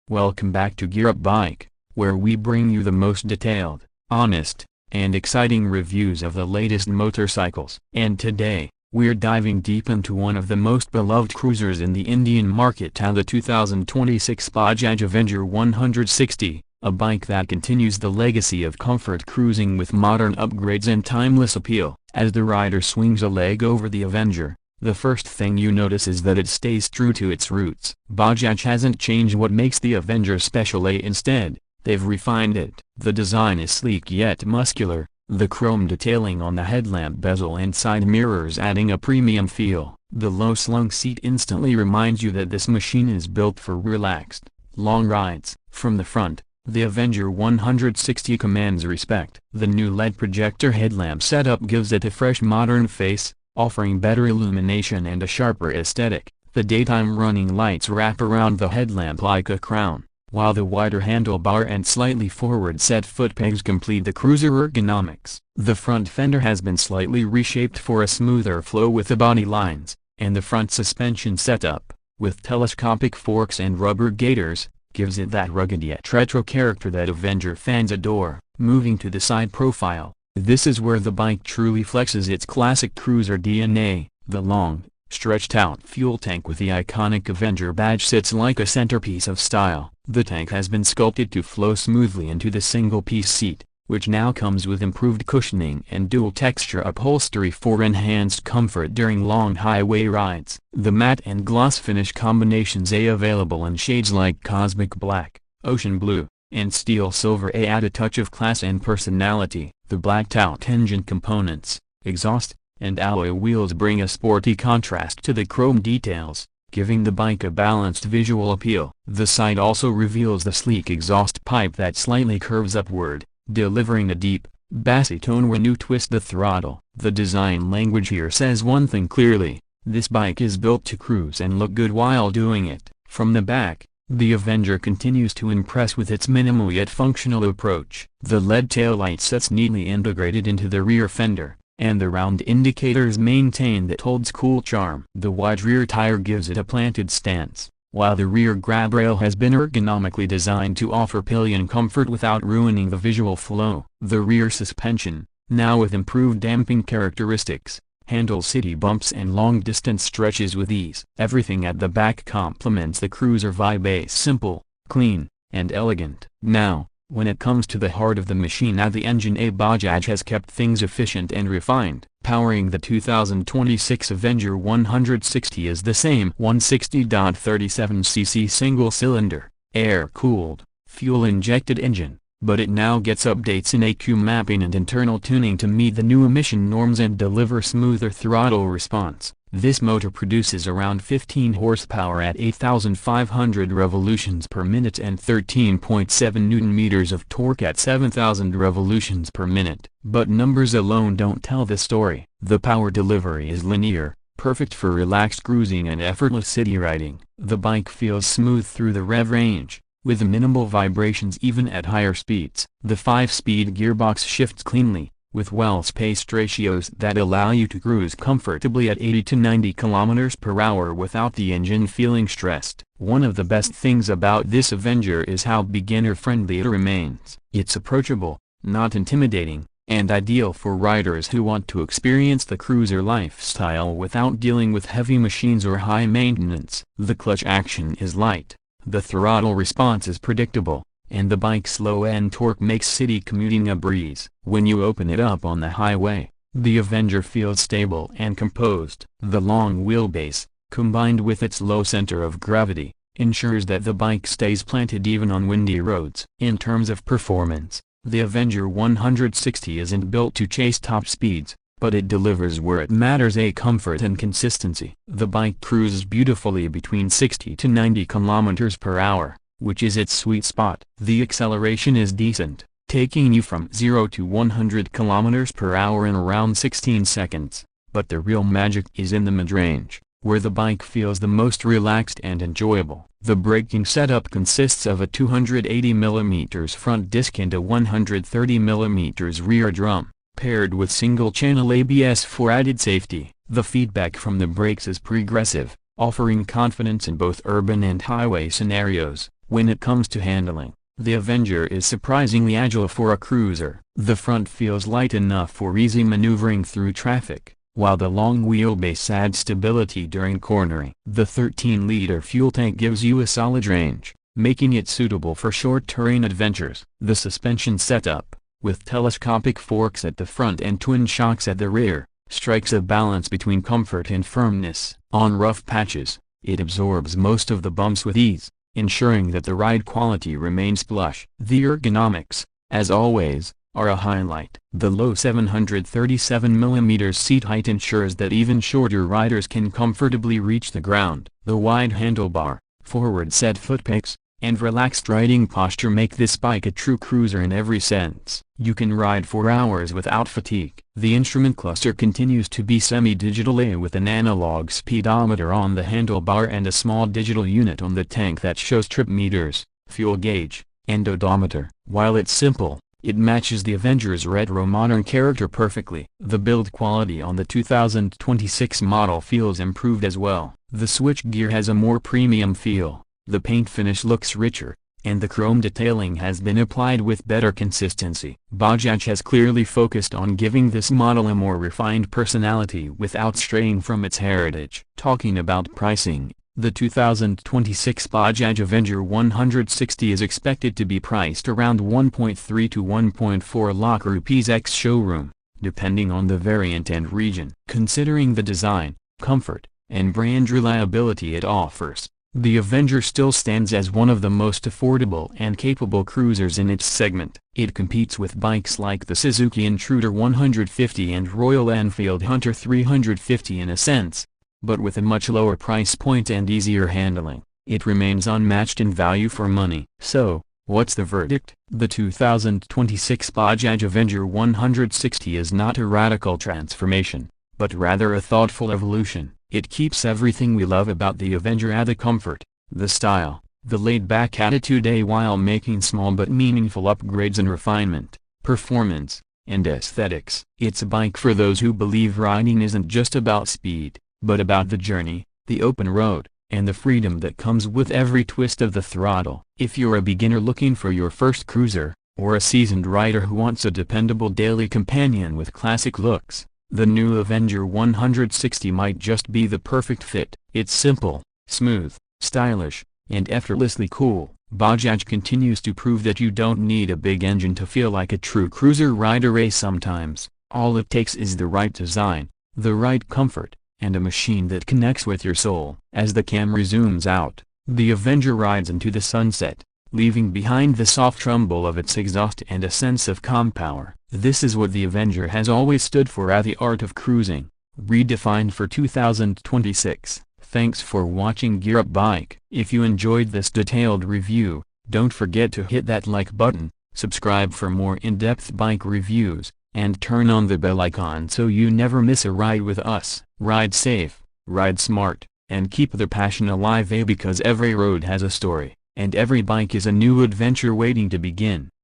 Welcome back to Gear Up Bike, where we bring you the most detailed, honest, and exciting reviews of the latest motorcycles. And today, we're diving deep into one of the most beloved cruisers in the Indian market, the 2026 Bajaj Avenger 160, a bike that continues the legacy of comfort cruising with modern upgrades and timeless appeal. As the rider swings a leg over the Avenger, the first thing you notice is that it stays true to its roots. Bajaj hasn't changed what makes the Avenger special. Instead, they've refined it. The design is sleek yet muscular, the chrome detailing on the headlamp bezel and side mirrors adding a premium feel. The low-slung seat instantly reminds you that this machine is built for relaxed, long rides. From the front, the Avenger 160 commands respect. The new LED projector headlamp setup gives it a fresh modern face, offering better illumination and a sharper aesthetic. The daytime running lights wrap around the headlamp like a crown, while the wider handlebar and slightly forward-set foot pegs complete the cruiser ergonomics. The front fender has been slightly reshaped for a smoother flow with the body lines, and the front suspension setup, with telescopic forks and rubber gaiters, gives it that rugged yet retro character that Avenger fans adore. Moving to the side profile, this is where the bike truly flexes its classic cruiser DNA. The long, stretched-out fuel tank with the iconic Avenger badge sits like a centerpiece of style. The tank has been sculpted to flow smoothly into the single-piece seat, which now comes with improved cushioning and dual-texture upholstery for enhanced comfort during long highway rides. The matte and gloss finish combinations available in shades like cosmic black, ocean blue, and steel silver add a touch of class and personality. The blacked-out engine components, exhaust, and alloy wheels bring a sporty contrast to the chrome details, giving the bike a balanced visual appeal. The side also reveals the sleek exhaust pipe that slightly curves upward, delivering a deep, bassy tone when you twist the throttle. The design language here says one thing clearly: this bike is built to cruise and look good while doing it. From the back, the Avenger continues to impress with its minimal yet functional approach. The LED taillight sits neatly integrated into the rear fender, and the round indicators maintain that old-school charm. The wide rear tire gives it a planted stance, while the rear grab rail has been ergonomically designed to offer pillion comfort without ruining the visual flow. The rear suspension, now with improved damping characteristics, handles city bumps and long-distance stretches with ease. Everything at the back complements the cruiser vibe: simple, clean, and elegant. Now, when it comes to the heart of the machine, the engine, Bajaj has kept things efficient and refined. Powering the 2026 Avenger 160 is the same 160.37cc single-cylinder, air-cooled, fuel-injected engine, but it now gets updates in ECU mapping and internal tuning to meet the new emission norms and deliver smoother throttle response. This motor produces around 15 horsepower at 8,500 revolutions per minute and 13.7 Nm of torque at 7,000 revolutions per minute. But numbers alone don't tell the story. The power delivery is linear, perfect for relaxed cruising and effortless city riding. The bike feels smooth through the rev range, with minimal vibrations even at higher speeds. The 5-speed gearbox shifts cleanly, with well-spaced ratios that allow you to cruise comfortably at 80 to 90 km/h without the engine feeling stressed. One of the best things about this Avenger is how beginner-friendly it remains. It's approachable, not intimidating, and ideal for riders who want to experience the cruiser lifestyle without dealing with heavy machines or high maintenance. The clutch action is light, the throttle response is predictable, and the bike's slow-end torque makes city commuting a breeze. When you open it up on the highway, the Avenger feels stable and composed. The long wheelbase, combined with its low center of gravity, ensures that the bike stays planted even on windy roads. In terms of performance, the Avenger 160 isn't built to chase top speeds, but it delivers where it matters: comfort and consistency. The bike cruises beautifully between 60 to 90 km/h, which is its sweet spot. The acceleration is decent, taking you from 0 to 100 km/h in around 16 seconds, but the real magic is in the mid-range, where the bike feels the most relaxed and enjoyable. The braking setup consists of a 280mm front disc and a 130mm rear drum, paired with single-channel ABS for added safety. The feedback from the brakes is progressive, offering confidence in both urban and highway scenarios. When it comes to handling, the Avenger is surprisingly agile for a cruiser. The front feels light enough for easy maneuvering through traffic, while the long wheelbase adds stability during cornering. The 13-liter fuel tank gives you a solid range, making it suitable for short-terrain adventures. The suspension setup, with telescopic forks at the front and twin shocks at the rear, strikes a balance between comfort and firmness. On rough patches, it absorbs most of the bumps with ease, ensuring that the ride quality remains plush. The ergonomics, as always, are a highlight. The low 737mm seat height ensures that even shorter riders can comfortably reach the ground. The wide handlebar, forward-set footpegs, and relaxed riding posture make this bike a true cruiser in every sense. You can ride for hours without fatigue. The instrument cluster continues to be semi-digital with an analog speedometer on the handlebar and a small digital unit on the tank that shows trip meters, fuel gauge, and odometer. While it's simple, it matches the Avenger's retro-modern character perfectly. The build quality on the 2026 model feels improved as well. The switchgear has a more premium feel, the paint finish looks richer, and the chrome detailing has been applied with better consistency. Bajaj has clearly focused on giving this model a more refined personality without straying from its heritage. Talking about pricing, the 2026 Bajaj Avenger 160 is expected to be priced around 1.3 to 1.4 lakh rupees ex-showroom, depending on the variant and region. Considering the design, comfort, and brand reliability it offers, the Avenger still stands as one of the most affordable and capable cruisers in its segment. It competes with bikes like the Suzuki Intruder 150 and Royal Enfield Hunter 350 in a sense, but with a much lower price point and easier handling, it remains unmatched in value for money. So, what's the verdict? The 2026 Bajaj Avenger 160 is not a radical transformation, but rather a thoughtful evolution. It keeps everything we love about the Avenger: the comfort, the style, the laid-back attitude, while making small but meaningful upgrades in refinement, performance, and aesthetics. It's a bike for those who believe riding isn't just about speed, but about the journey, the open road, and the freedom that comes with every twist of the throttle. If you're a beginner looking for your first cruiser, or a seasoned rider who wants a dependable daily companion with classic looks, the new Avenger 160 might just be the perfect fit. It's simple, smooth, stylish, and effortlessly cool. Bajaj continues to prove that you don't need a big engine to feel like a true cruiser rider. Sometimes, all it takes is the right design, the right comfort, and a machine that connects with your soul. As the camera zooms out, the Avenger rides into the sunset, leaving behind the soft rumble of its exhaust and a sense of calm power. This is what the Avenger has always stood for: the art of cruising, redefined for 2026. Thanks for watching Gear Up Bike. If you enjoyed this detailed review, don't forget to hit that like button, subscribe for more in-depth bike reviews, and turn on the bell icon so you never miss a ride with us. Ride safe, ride smart, and keep the passion alive, because every road has a story, and every bike is a new adventure waiting to begin.